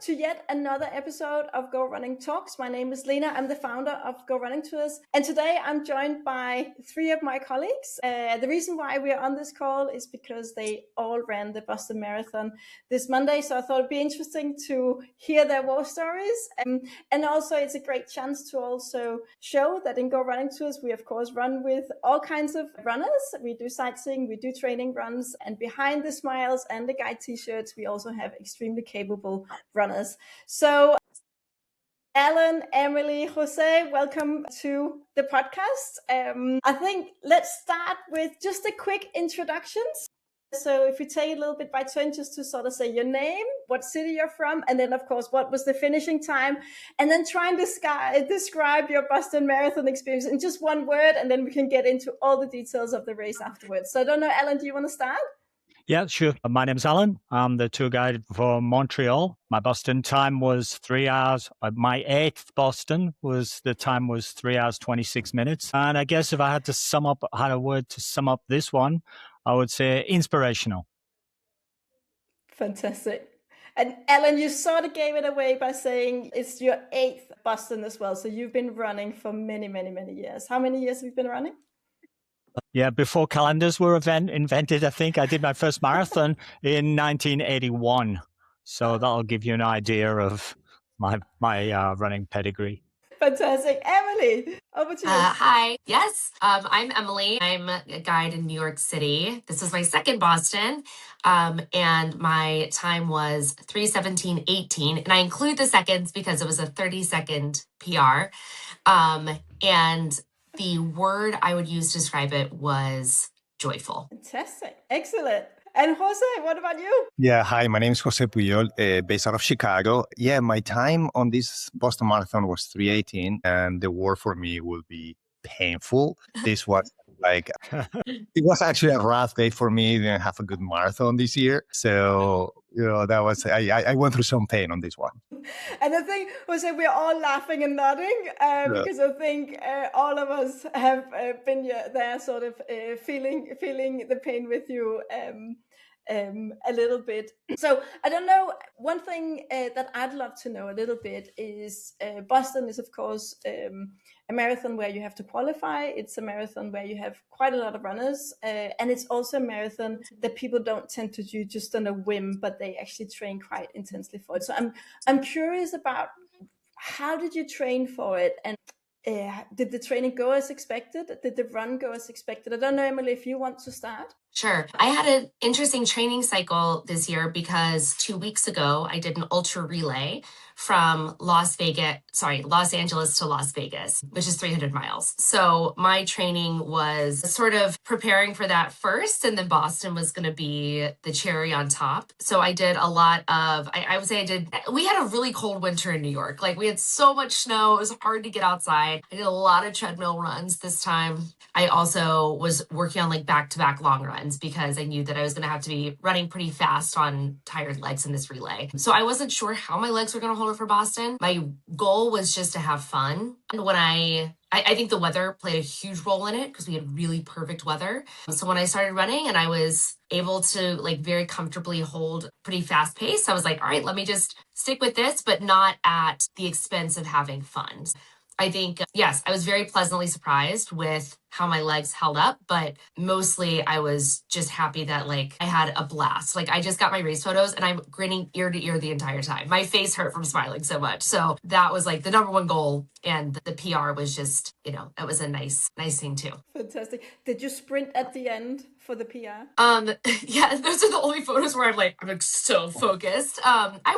to yet another episode of Go Running Talks. My name is Lena. I'm the founder of Go Running Tours. And today I'm joined by three of my colleagues. The reason why we are on this call is because they all ran the Boston Marathon this Monday. So I thought it'd be interesting to hear their war stories. And also it's a great chance to also show that in Go Running Tours, we of course run with all kinds of runners. We do sightseeing, we do training runs, and behind the smiles and the guide t-shirts, we also have extremely capable runners. So Alan, Emily, Jose, welcome to the podcast. I think let's start with just a quick introductions. So if we take it a little bit by turn, just to sort of say your name, what city you're from, and then of course, what was the finishing time, and then try and describe your Boston Marathon experience in just one word, and then we can get into all the details of the race afterwards. So I don't know, Alan, do you want to start? Yeah, sure. My name's Alan. I'm the tour guide for Montreal. My Boston time was 3 hours. My eighth Boston time was 3 hours, 26 minutes. And I guess if I had a word to sum up this one, I would say inspirational. Fantastic. And Alan, you sort of gave it away by saying it's your eighth Boston as well. So you've been running for many, many, many years. How many years have you been running? Yeah, before calendars were invented, I think I did my first marathon in 1981. So that'll give you an idea of my running pedigree. Fantastic. Emily, over to you. Hi. Yes, I'm Emily. I'm a guide in New York City. This was my second Boston, and my time was 3:17:18. And I include the seconds because it was a 30-second PR. And the word I would use to describe it was joyful. Fantastic. Excellent. And Jose, what about you? Yeah, hi, my name is Jose Puyol, based out of Chicago. Yeah, my time on this Boston Marathon was 3:18, and the word for me will be painful. This was it was actually a rough day for me. I didn't have a good marathon this year. So, that was, I went through some pain on this one. And I think, Jose, we're all laughing and nodding because I think all of us have been there sort of feeling the pain with you a little bit. So I don't know, one thing that I'd love to know a little bit is Boston is of course a marathon where you have to qualify. It's a marathon where you have quite a lot of runners, and it's also a marathon that people don't tend to do just on a whim, but they actually train quite intensely for it. So I'm curious about, how did you train for it, and did the training go as expected? Did the run go as expected? I don't know, Emily, if you want to start. Sure. I had an interesting training cycle this year because 2 weeks ago, I did an ultra relay from Los Angeles to Las Vegas, which is 300 miles. So my training was sort of preparing for that first, and then Boston was going to be the cherry on top. So I did a lot of, I would say we had a really cold winter in New York. Like, we had so much snow. It was hard to get outside. I did a lot of treadmill runs this time. I also was working on back-to-back long runs because I knew that I was going to have to be running pretty fast on tired legs in this relay. So I wasn't sure how my legs were going to hold it for Boston. My goal was just to have fun. And when I think the weather played a huge role in it because we had really perfect weather. So when I started running and I was able to very comfortably hold pretty fast pace, I was like, all right, let me just stick with this, but not at the expense of having fun. I think, yes, I was very pleasantly surprised with how my legs held up, but mostly I was just happy that I had a blast. I just got my race photos and I'm grinning ear to ear the entire time. My face hurt from smiling so much. So that was the number one goal. And the PR was just, it was a nice thing too. Fantastic. Did you sprint at the end for the PR? Yeah, those are the only photos where I'm so focused. I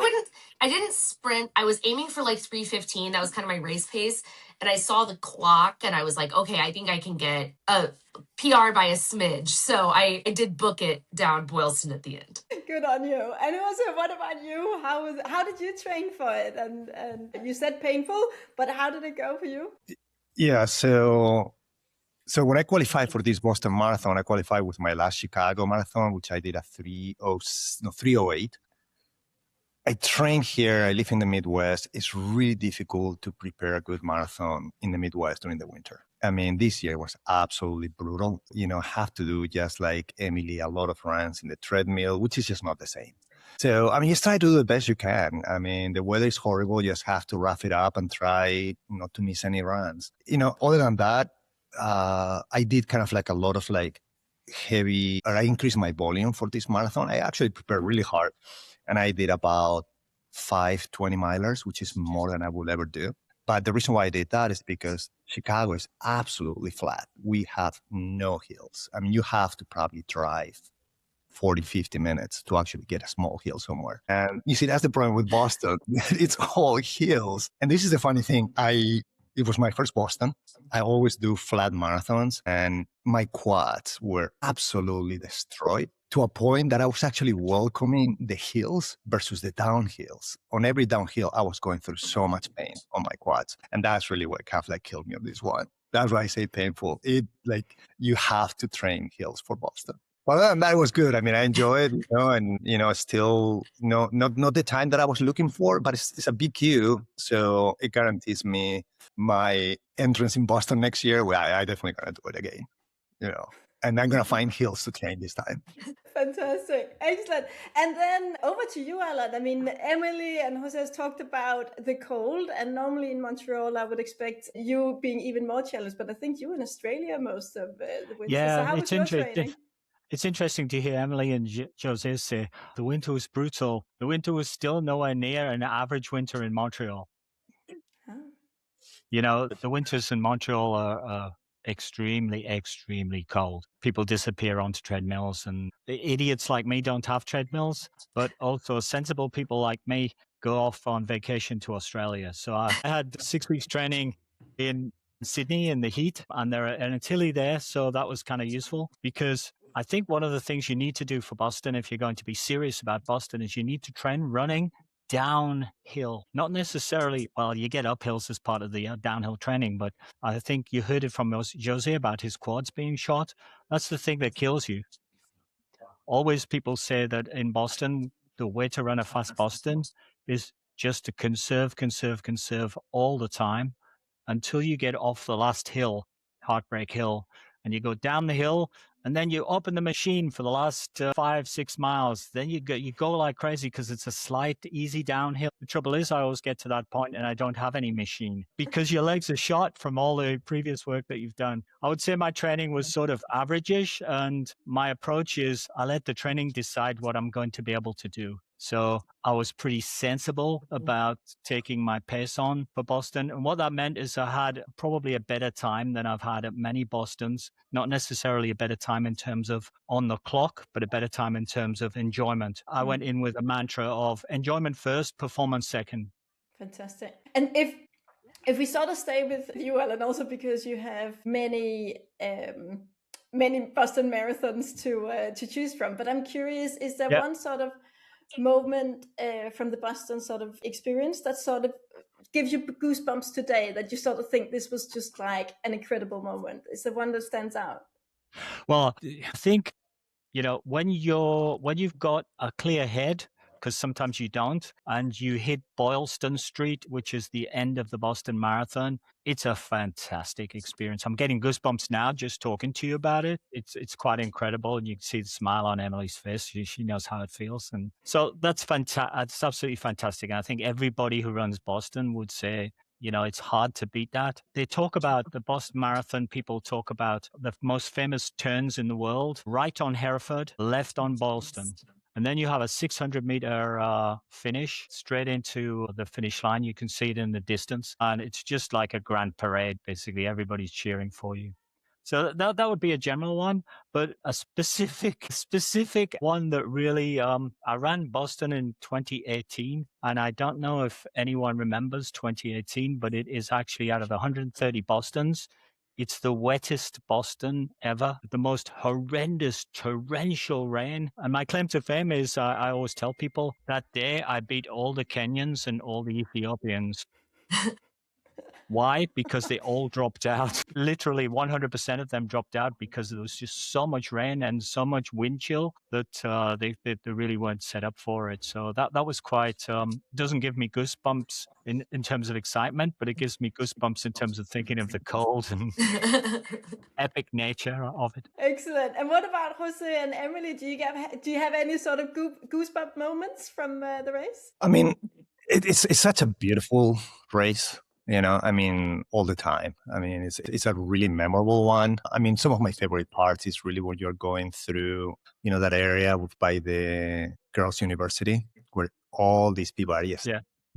didn't sprint. I was aiming for 3:15. That was kind of my race pace. And I saw the clock and I was like, okay, I think I can get a PR by a smidge. So I did book it down Boylston at the end. Good on you. And also, what about you? How did you train for it? And you said painful, but how did it go for you? Yeah, so when I qualified for this Boston Marathon, I qualified with my last Chicago Marathon, which I did at 3:08. I train here. I live in the Midwest. It's really difficult to prepare a good marathon in the Midwest during the winter. I mean, this year was absolutely brutal. Have to do, just like Emily, a lot of runs in the treadmill, which is just not the same. So, I mean, just try to do the best you can. I mean, the weather is horrible. You just have to rough it up and try not to miss any runs. Other than that, I did kind of like a lot of like heavy, or I increased my volume for this marathon. I actually prepared really hard, and I did about 5 20-milers, which is more than I would ever do. But the reason why I did that is because Chicago is absolutely flat. We have no hills. I mean, you have to probably drive 40, 50 minutes to actually get a small hill somewhere. And you see, that's the problem with Boston. It's all hills. And this is the funny thing. It was my first Boston. I always do flat marathons, and my quads were absolutely destroyed to a point that I was actually welcoming the hills versus the downhills. On every downhill, I was going through so much pain on my quads. And that's really what kind of like killed me on this one. That's why I say painful. You have to train hills for Boston. Well, that was good. I mean, I enjoyed it, and still, not the time that I was looking for, but it's a big queue, so it guarantees me my entrance in Boston next year. Well, I definitely gonna do it again, and I'm gonna find hills to train this time. Fantastic, excellent. And then over to you, Alan. I mean, Emily and Jose has talked about the cold, and normally in Montreal, I would expect you being even more challenged, but I think you in Australia most of the winter. Yeah, so how was your training? It's interesting to hear Emily and Jose say the winter was brutal. The winter was still nowhere near an average winter in Montreal. Huh. The winters in Montreal are extremely, extremely cold. People disappear onto treadmills, and idiots like me don't have treadmills, but also sensible people like me go off on vacation to Australia. So I had 6 weeks training in Sydney in the heat, and there are an Tilly there. So that was kind of useful, because I think one of the things you need to do for Boston, if you're going to be serious about Boston, is you need to train running downhill. Not necessarily, well, you get uphills as part of the downhill training, but I think you heard it from Jose about his quads being shot. That's the thing that kills you. Always people say that in Boston, the way to run a fast Boston is just to conserve all the time until you get off the last hill, Heartbreak Hill, and you go down the hill, and then you open the machine for the last 5-6 miles. Then you go like crazy because it's a slight, easy downhill. The trouble is, I always get to that point and I don't have any machine because your legs are shot from all the previous work that you've done. I would say my training was sort of average-ish, and my approach is I let the training decide what I'm going to be able to do. So I was pretty sensible about taking my pace on for Boston. And what that meant is I had probably a better time than I've had at many Bostons. Not necessarily a better time in terms of on the clock, but a better time in terms of enjoyment. I went in with a mantra of enjoyment first, performance second. Fantastic. And if we sort of stay with you, Alan, also because you have many Boston marathons to choose from, but I'm curious, is there one sort of moment from the Boston sort of experience that sort of gives you goosebumps today, that you sort of think this was just like an incredible moment? Is there one that stands out? Well, I think, when you've got a clear head, because sometimes you don't, and you hit Boylston Street, which is the end of the Boston Marathon, it's a fantastic experience. I'm getting goosebumps now just talking to you about it. It's quite incredible, and you can see the smile on Emily's face. She knows how it feels, and so that's fantastic. It's absolutely fantastic. And I think everybody who runs Boston would say, it's hard to beat that. They talk about the Boston Marathon. People talk about the most famous turns in the world: right on Hereford, left on Boylston. And then you have a 600-meter finish straight into the finish line. You can see it in the distance. And it's just like a grand parade, basically. Everybody's cheering for you. So that would be a general one. But a specific one that really, I ran Boston in 2018. And I don't know if anyone remembers 2018, but it is actually out of 130 Bostons. It's the wettest Boston ever, the most horrendous torrential rain. And my claim to fame is I always tell people that day I beat all the Kenyans and all the Ethiopians. Why? Because they all dropped out. Literally 100% of them dropped out because there was just so much rain and so much wind chill that they really weren't set up for it. So that was quite, doesn't give me goosebumps in terms of excitement, but it gives me goosebumps in terms of thinking of the cold and epic nature of it. Excellent. And what about Jose and Emily? Do you have any sort of goosebump moments from the race? I mean, it's such a beautiful race, you know, I mean, all the time. I mean, it's a really memorable one. I mean, some of my favorite parts is really when you're going through, you know, that area by the girls' university where all these people are just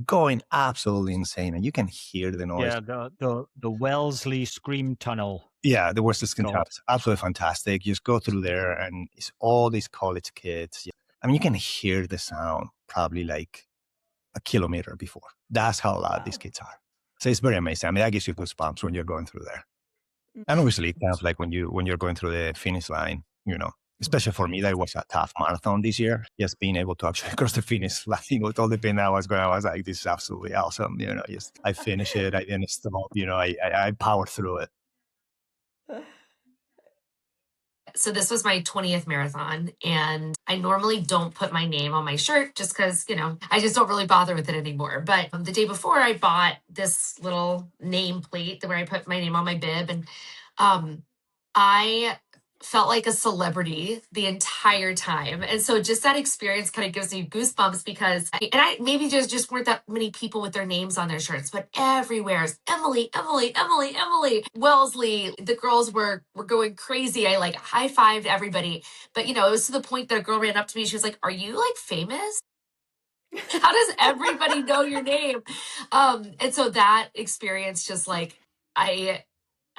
going absolutely insane, and you can hear the noise. Yeah, the Wellesley Scream Tunnel. Yeah, the Wellesley Scream Tunnel is absolutely fantastic. You just go through there, and it's all these college kids. I mean, you can hear the sound probably like a kilometer before. That's how loud these kids are. So it's very amazing. I mean, that gives you goosebumps when you're going through there. And obviously, kind of like when you're going through the finish line, you know, especially for me, that was a tough marathon this year. Just being able to actually cross the finish line with all the pain I was going, I was like, this is absolutely awesome. You know, just I finished it. I didn't stop. You know, I powered through it. So this was my 20th marathon, and I normally don't put my name on my shirt just because, you know, I just don't really bother with it anymore. But the day before, I bought this little name plate where I put my name on my bib, and I felt like a celebrity the entire time. And so just that experience kind of gives me goosebumps because, maybe just weren't that many people with their names on their shirts, but everywhere is Emily, Emily, Emily, Emily. Wellesley, the girls were going crazy. I like high-fived everybody. But, you know, it was to the point that a girl ran up to me. She was like, "Are you like famous? How does everybody know your name?" And so that experience just like,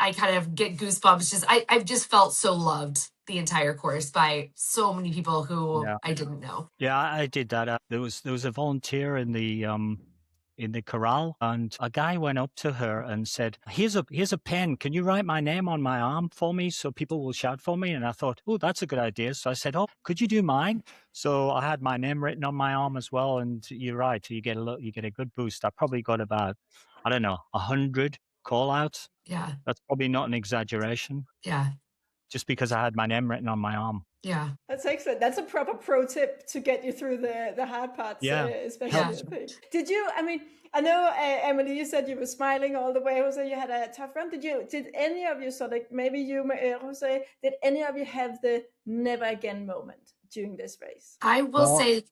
I kind of get goosebumps. I've just felt so loved the entire course by so many people who I didn't know. Yeah, I did that. There was a volunteer in the corral, and a guy went up to her and said, here's a pen. Can you write my name on my arm for me so people will shout for me? And I thought, oh, that's a good idea. So I said, oh, could you do mine? So I had my name written on my arm as well. And you're right, you get a good boost. I probably got about, 100 call outs. Yeah. That's probably not an exaggeration. Yeah. Just because I had my name written on my arm. Yeah. That's excellent. That's a proper pro tip to get you through the hard parts, especially. Did you, I mean, I know, Emily, you said you were smiling all the way. Jose, you had a tough run. Did any of you, maybe you, Jose, did any of you have the never again moment during this race? I will say,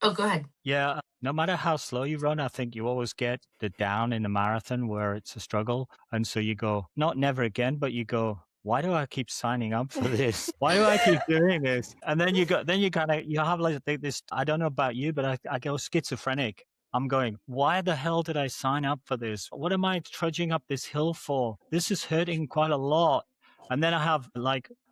oh, go ahead. Yeah. No matter how slow you run, I think you always get the down in the marathon where it's a struggle. And so you go, not never again, but you go, why do I keep signing up for this? Why do I keep doing this? And then you have like this, I don't know about you, but I go schizophrenic. I'm going, why the hell did I sign up for this? What am I trudging up this hill for? This is hurting quite a lot. And then I have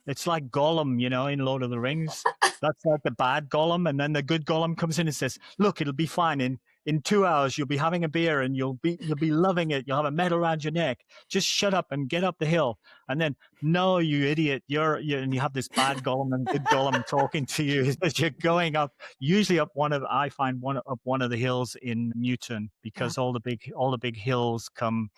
it's like Gollum, you know, in Lord of the Rings. That's like the bad Gollum. And then the good Gollum comes in and says, look, it'll be fine. In 2 hours, you'll be having a beer and you'll be loving it. You'll have a medal around your neck. Just shut up and get up the hill. And then, no, you idiot. And you have this bad Gollum and good Gollum talking to you as you're going up, usually up one of the hills in Newton, because all the big hills come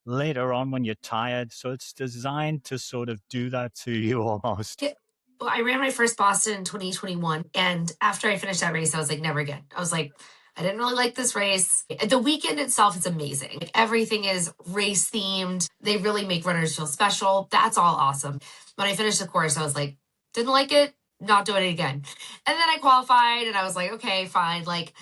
later on when you're tired. So it's designed to sort of do that to you almost. Yeah. Well, I ran my first Boston in 2021. And after I finished that race, I was like, never again. I was like, I didn't really like this race. The weekend itself is amazing. Everything is race themed. They really make runners feel special. That's all awesome. When I finished the course, I was like, didn't like it, not doing it again. And then I qualified and I was like, okay, fine. Like,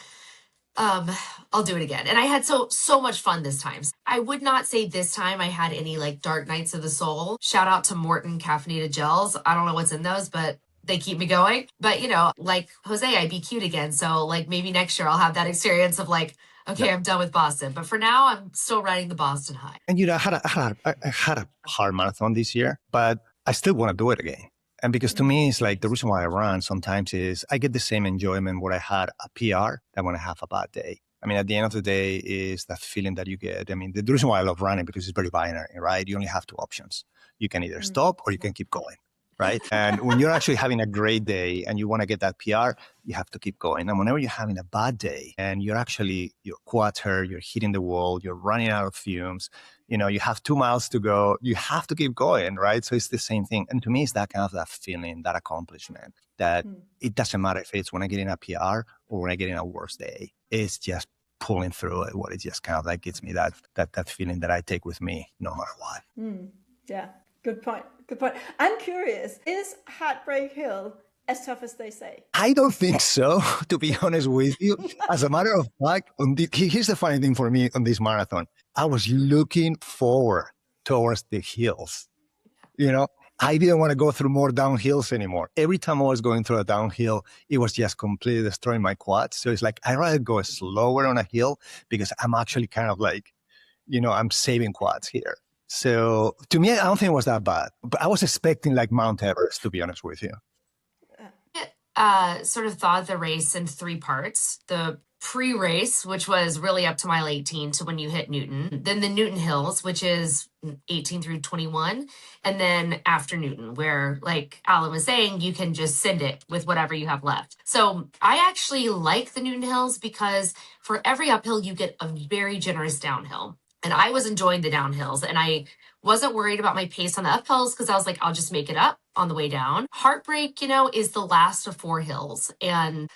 I'll do it again. And I had so much fun this time. I would not say this time I had any like dark nights of the soul. Shout out to Morton caffeinated gels. I don't know what's in those, but they keep me going. But, you know, like Jose, I BQ'd again. So like maybe next year I'll have that experience of like, okay, I'm done with Boston. But for now, I'm still riding the Boston high. And, you know, I had a hard marathon this year, but I still want to do it again. And because to me, it's like the reason why I run sometimes is I get the same enjoyment when I had a PR than when I have a bad day. I mean, at the end of the day is that feeling that you get. I mean, the reason why I love running because it's very binary, right? You only have two options. You can either stop or you can keep going. right? And when you're actually having a great day and you want to get that PR, you have to keep going. And whenever you're having a bad day and your quads hurt, you're hitting the wall, you're running out of fumes, you have 2 miles to go, you have to keep going, right? So it's the same thing. And to me, it's that kind of that feeling, that accomplishment, that it doesn't matter if it's when I get in a PR or when I get in a worse day. It's just pulling through it. What it just kind of like gives me that feeling that I take with me no matter what. Yeah, good point. I'm curious, is Heartbreak Hill as tough as they say? I don't think so, to be honest with you. As a matter of fact, here's the funny thing for me on this marathon. I was looking forward towards the hills. I didn't want to go through more downhills anymore. Every time I was going through a downhill, it was just completely destroying my quads. So it's like, I'd rather go slower on a hill because I'm actually kind of like, I'm saving quads here. So to me, I don't think it was that bad. But I was expecting like Mount Everest, to be honest with you. Sort of thought of the race in 3 parts. The pre-race, which was really up to mile 18 to when you hit Newton. Then the Newton Hills, which is 18 through 21. And then after Newton, where, like Alan was saying, you can just send it with whatever you have left. So I actually like the Newton Hills because for every uphill, you get a very generous downhill. And I was enjoying the downhills, and I wasn't worried about my pace on the uphills because I was like, I'll just make it up on the way down. Heartbreak, is the last of 4 hills. And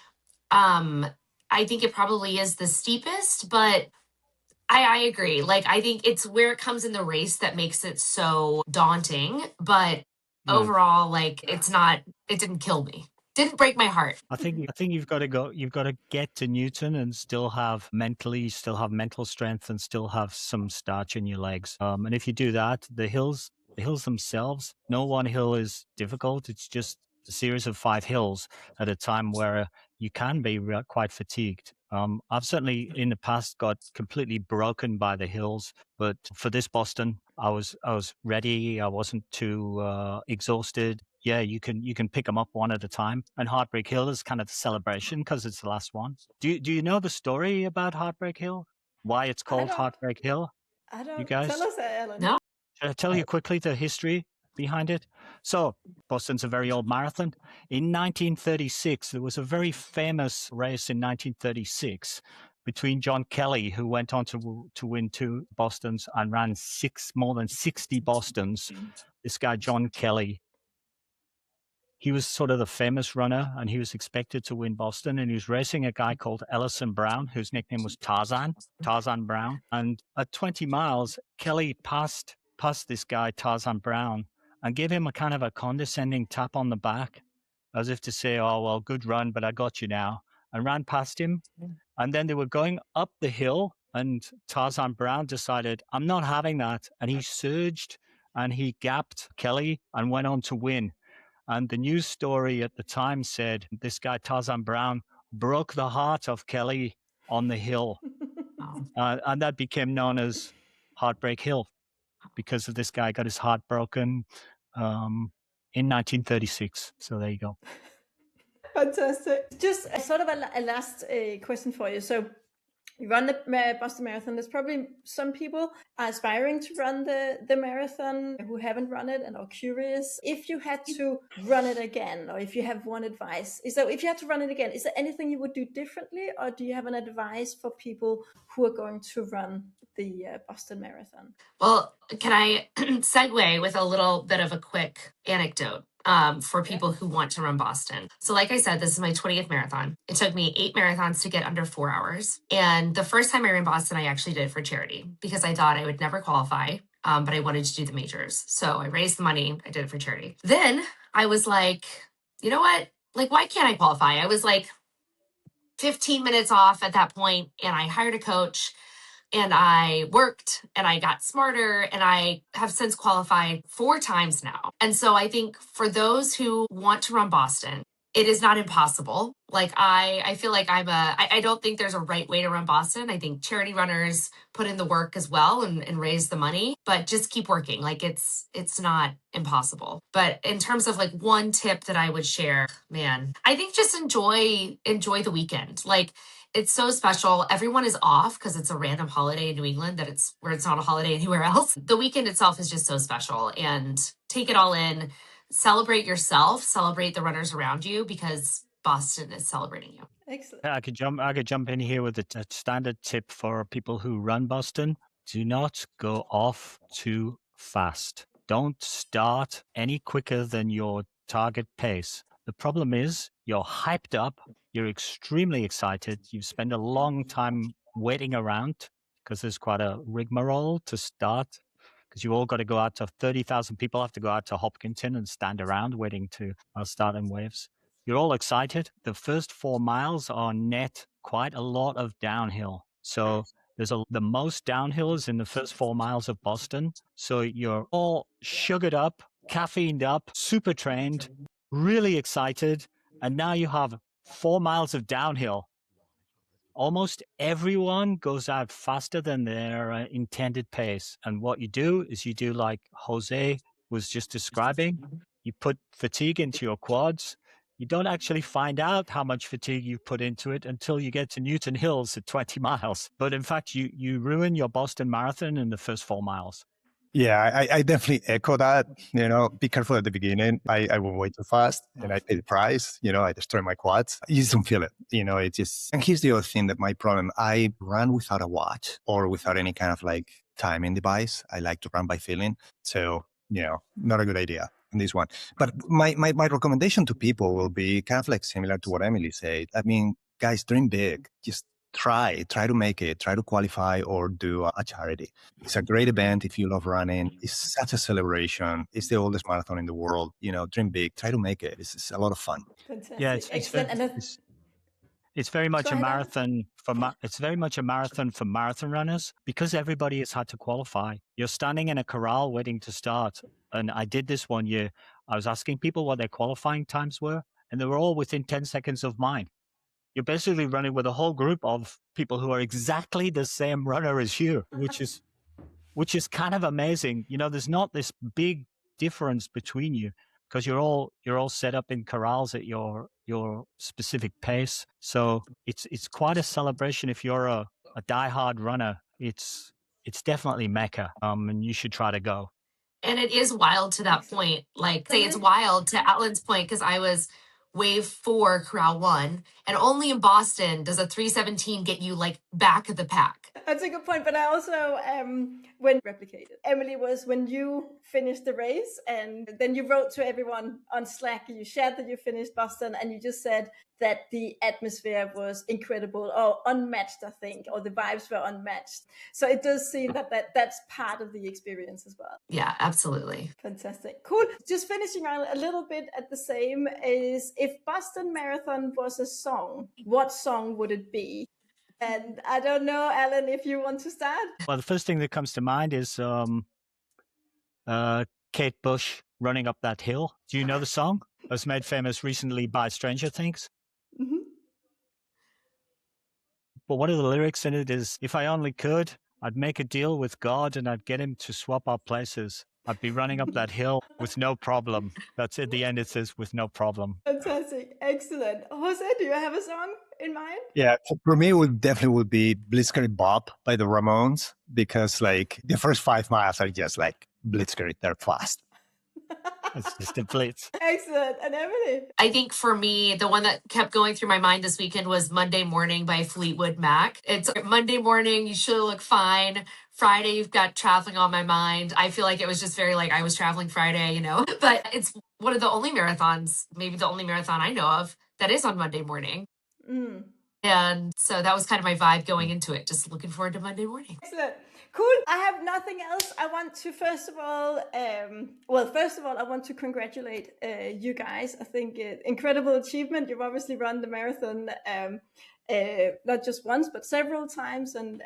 I think it probably is the steepest, but I agree. Like, I think it's where it comes in the race that makes it so daunting. But overall, like, it didn't kill me. Didn't break my heart. I think you've got to get to Newton and still have mental strength and still have some starch in your legs. And if you do that, the hills themselves, no one hill is difficult. It's just a series of 5 hills at a time where you can be quite fatigued. I've certainly in the past got completely broken by the hills, but for this Boston, I was ready. I wasn't too exhausted. Yeah, you can pick them up one at a time. And Heartbreak Hill is kind of the celebration because it's the last one. Do you know the story about Heartbreak Hill? Why it's called Heartbreak Hill? I don't. You guys? Tell us, Alan. No. Should I tell you quickly the history behind it? So Boston's a very old marathon. In 1936, there was a very famous race in 1936 between John Kelly, who went on to win 2 Bostons and ran more than 60 Bostons. This guy, John Kelly, he was sort of the famous runner, and he was expected to win Boston. And he was racing a guy called Ellison Brown, whose nickname was Tarzan Brown. And at 20 miles, Kelly passed this guy, Tarzan Brown, and gave him a kind of a condescending tap on the back, as if to say, oh, well, good run, but I got you now, and ran past him. And then they were going up the hill, and Tarzan Brown decided, I'm not having that. And he surged, and he gapped Kelly and went on to win. And the news story at the time said this guy, Tarzan Brown, broke the heart of Kelly on the hill. And that became known as Heartbreak Hill because of this guy got his heart broken in 1936. So there you go. Fantastic. Just sort of a last question for you. So you run the Boston Marathon. There's probably some people aspiring to run the marathon who haven't run it and are curious. If you had to run it again, or if you have one advice, if you had to run it again, is there anything you would do differently, or do you have an advice for people who are going to run the Boston Marathon? Well, can I segue with a little bit of a quick anecdote? For people who want to run Boston. So like I said, this is my 20th marathon. It took me 8 marathons to get under 4 hours. And the first time I ran Boston, I actually did it for charity because I thought I would never qualify, but I wanted to do the majors. So I raised the money. I did it for charity. Then I was like, you know what? Like, why can't I qualify? I was like 15 minutes off at that point, and I hired a coach. And I worked and I got smarter, and I have since qualified 4 times now. And so I think for those who want to run Boston, it is not impossible. Like I feel like I don't think there's a right way to run Boston. I think charity runners put in the work as well and raise the money, but just keep working. Like it's not impossible. But in terms of like one tip that I would share, man, I think just enjoy the weekend. Like, it's so special. Everyone is off because it's a random holiday in New England where it's not a holiday anywhere else. The weekend itself is just so special, and take it all in. celebrate yourself, celebrate the runners around you, because Boston is celebrating you. Excellent. I could jump in here with a standard tip for people who run Boston. Do not go off too fast. Don't start any quicker than your target pace. The problem is you're hyped up, you're extremely excited, you've spent a long time waiting around because there's quite a rigmarole to start, because you all got to go out to 30,000 people have to go out to Hopkinton and stand around waiting to start in waves. You're all excited. The first 4 miles are net quite a lot of downhill. So the most downhill is in the first 4 miles of Boston. So you're all sugared up, caffeined up, super trained, really excited. And now you have 4 miles of downhill. Almost everyone goes out faster than their intended pace. And what you do is you do like Jose was just describing. You put fatigue into your quads. You don't actually find out how much fatigue you put into it until you get to Newton Hills at 20 miles. But in fact, you ruin your Boston Marathon in the first 4 miles. Yeah, I definitely echo that. Be careful at the beginning. I went way too fast and I paid the price. I destroyed my quads. You just don't feel it. It just, and here's the other thing that my problem, I run without a watch or without any kind of like timing device. I like to run by feeling. So, not a good idea on this one. But my recommendation to people will be kind of like similar to what Emily said. I mean, guys, dream big. Just try to make it, try to qualify or do a charity. It's a great event if you love running. It's such a celebration. It's the oldest marathon in the world. Dream big, try to make it. It's a lot of fun. Fantastic. Yeah, it's very much a marathon it's very much a marathon for marathon runners, because everybody has had to qualify. You're standing in a corral waiting to start. And I did this one year. I was asking people what their qualifying times were, and they were all within 10 seconds of mine. You're basically running with a whole group of people who are exactly the same runner as you, which is kind of amazing. There's not this big difference between you because you're all set up in corrals at your specific pace. So it's quite a celebration if you're a diehard runner. It's definitely Mecca, and you should try to go. And it is wild to that point. Like, say it's wild to Alan's point, because I was wave 4, corral 1, and only in Boston does a 3:17 get you like back of the pack. That's a good point. But I also, when replicated, Emily, was when you finished the race and then you wrote to everyone on Slack, you shared that you finished Boston, and you just said that the atmosphere was incredible or unmatched, I think, or the vibes were unmatched. So it does seem that's part of the experience as well. Yeah, absolutely. Fantastic. Cool. Just finishing on a little bit at the same is, if Boston Marathon was a song, what song would it be? And I don't know, Alan, if you want to start. Well, the first thing that comes to mind is Kate Bush, Running Up That Hill. Do you know the song? It was made famous recently by Stranger Things. Mm-hmm. But one of the lyrics in it is, if I only could, I'd make a deal with God and I'd get him to swap our places. I'd be running up that hill with no problem. That's at the end, it says, with no problem. Fantastic. Excellent. Jose, do you have a song in mind? Yeah, for me, it definitely would be Blitzkrieg Bop by the Ramones, because like the first 5 miles are just like Blitzkrieg, they're fast. It's just a blitz. Excellent. And Emily? I think for me, the one that kept going through my mind this weekend was Monday Morning by Fleetwood Mac. It's Monday morning, you should look fine. Friday, you've got traveling on my mind. I feel like it was just very like I was traveling Friday, But it's one of the only marathons, maybe the only marathon I know of, that is on Monday morning. Mm. And so that was kind of my vibe going into it, just looking forward to Monday morning. Excellent. Cool. I have nothing else. I want to first of all, I want to congratulate you guys. I think incredible achievement. You've obviously run the marathon not just once, but several times, and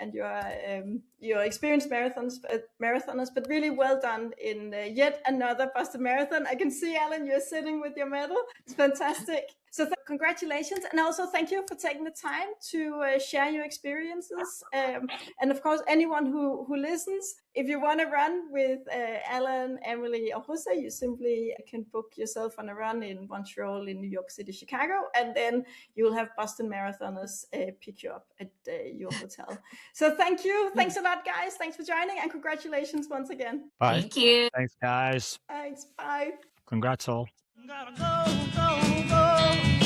you're experienced marathoners, but really well done in yet another Boston Marathon. I can see, Alan, you're sitting with your medal. It's fantastic. So congratulations, and also thank you for taking the time to share your experiences. And of course, anyone who listens, if you want to run with Alan, Emily, or Jose, you simply can book yourself on a run in Montreal, in New York City, Chicago, and then you'll have Boston Marathoners pick you up at your hotel. So thank you. Thanks a lot, guys. Thanks for joining, and congratulations once again. Bye. Thank you. Thanks, guys. Thanks. Bye. Congrats all. Gotta go, go, go.